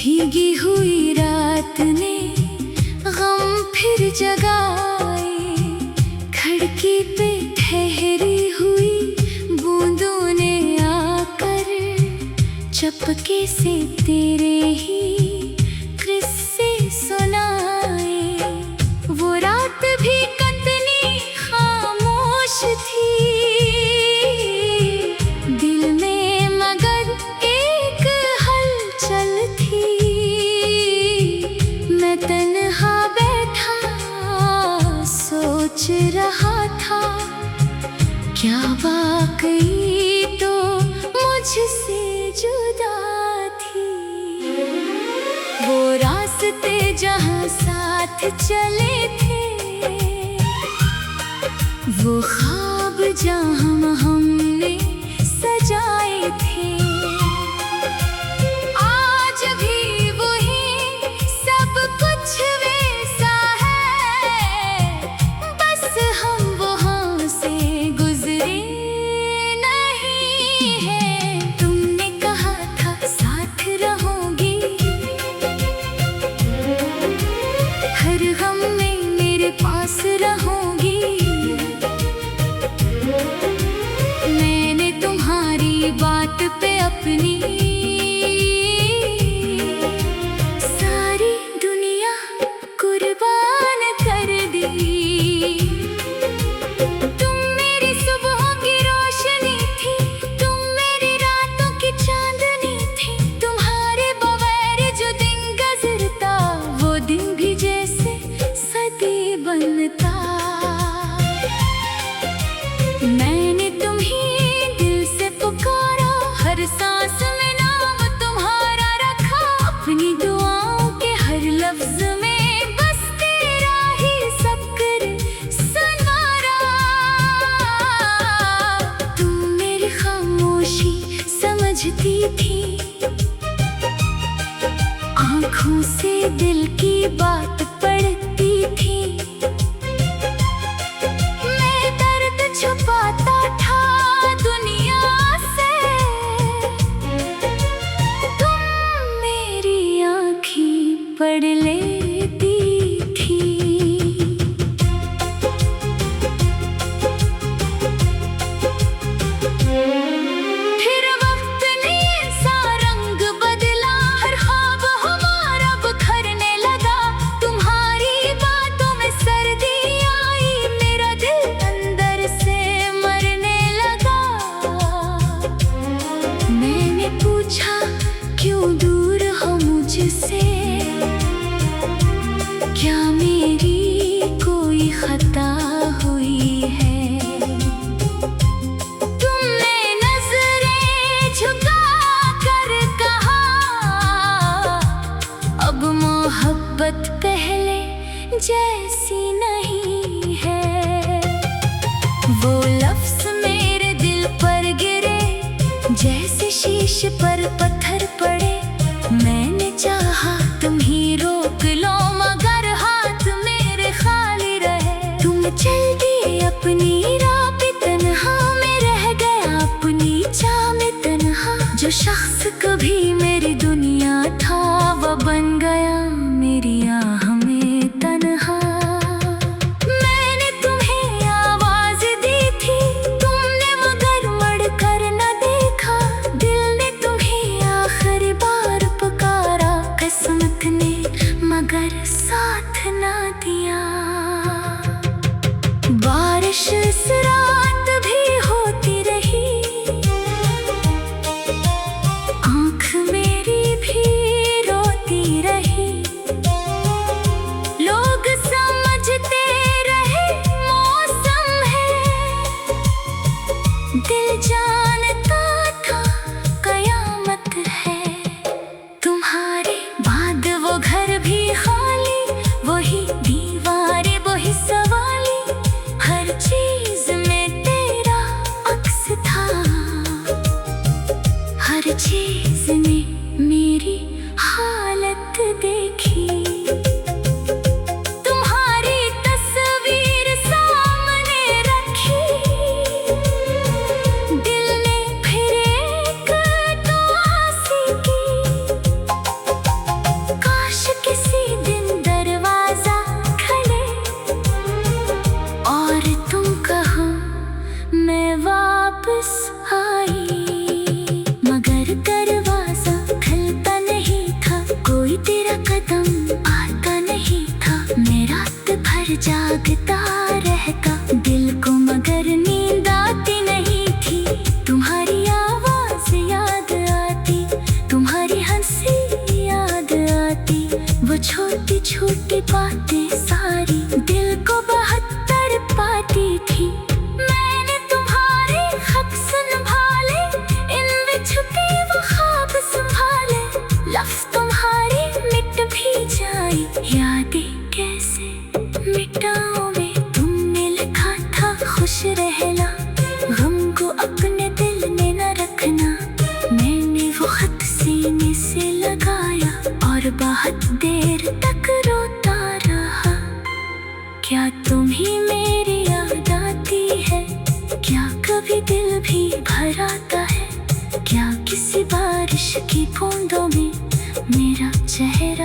भीगी हुई रात ने गम फिर जगाए, खिड़की पे ठहरी हुई बूंदों ने आकर चपके से तेरे ही किस्से सुनाए। वो रात भी कितनी खामोश थी दिल में, मगर एक हलचल थी। मैं तन्हा बैठा सोच रहा था, क्या वाकई तो मुझसे जुदा थी। वो रास्ते जहाँ साथ चले थे, वो ख्वाब जहाँ हमने सजाए थे, आज भी वही सब कुछ वैसा है। बस हम वहाँ से गुजरे नहीं हैं। तुमने कहा था साथ रहोगी, हर गम में मेरे पास रहोगी। मैंने तुम्हारी बात पे अपनी सारी दुनिया कुर्बान कर दी। तुम मेरी सुबहों की रोशनी थी, तुम मेरी रातों की चांदनी थी। तुम्हारे बगैर जो दिन गुजरता, वो दिन भी जैसे सदी बनता। मैंने तुम्हें दिल से पुकारा, हर सांस में नाम तुम्हारा रखा। अपनी दुआओं के हर लफ्ज में बस तेरा ही ज़िक्र सुनवारा। तुम मेरी खामोशी समझती थी, आँखों से दिल की बात पढ़ती थी। मैं दर्द छुपाता था दुनिया से, तुम मेरी आँखें पढ़ लेती थी। फिर वक्त ने ऐसा रंग बदला, हर ख्वाब हमारा बिखरने लगा। तुम्हारी बातों में सर्दी आई, मेरा दिल अंदर से मरने लगा। मैंने पूछा क्यों दूर हो मुझसे, क्या मेरी कोई खता हुई है। तुमने नजरें झुका कर कहा, अब मोहब्बत पहले जैसी नहीं है। वो लफ्ज मेरे दिल पर गिरे, जैसे शीश पर पत्थर पड़े। मैंने चाहा तुम ही रोक लो, मगर हाथ मेरे खाली रहे। तुम चल दिए अपनी राह पे, तन्हा में रह गया अपनी चाह में तन्हा। जो शख्स कभी मेरी दुनिया था, वो बन गया मेरी आह में तन्हा। मैंने तुम्हें आवाज दी थी, तुमने मगर मुड़ कर न देखा। दिल ने तुम्हें आखिरी बार पुकारा, किस्मत ने मगर साथ ना दिया। बारिश इस रात भी होती रही, आँख मेरी भी रोती रही। लोग समझते रहे मौसम है, दिल जानता था कयामत है। तुम्हारे बाद वो घर भी खाली, वही दीवारें वही सवाली। हर चीज में तेरा अक्स था, हर चीज ने मेरी हालत देखी। तुम्हारी तस्वीर सामने रखी, दिल ने फिर एक दुआ सी की। छोटी छोटी बातें सारी दिल को बहुत तड़पाती थी। मैंने तुम्हारे हक संभाले, इनमें छुपे वो ख्वाब संभाले। लफ्ज़ तुम्हारे मिट भी जाए, यादें कैसे मिटाओगे। तुमने लिखा था खुश रहना, गम को अपने दिल में न रखना। मैंने वो खत सीने से लगाया और बहुत देर तक रोता रहा। क्या तुम्हें मेरी याद आती है? क्या कभी दिल भी भर आता है? क्या किसी बारिश की बूंदों में मेरा चेहरा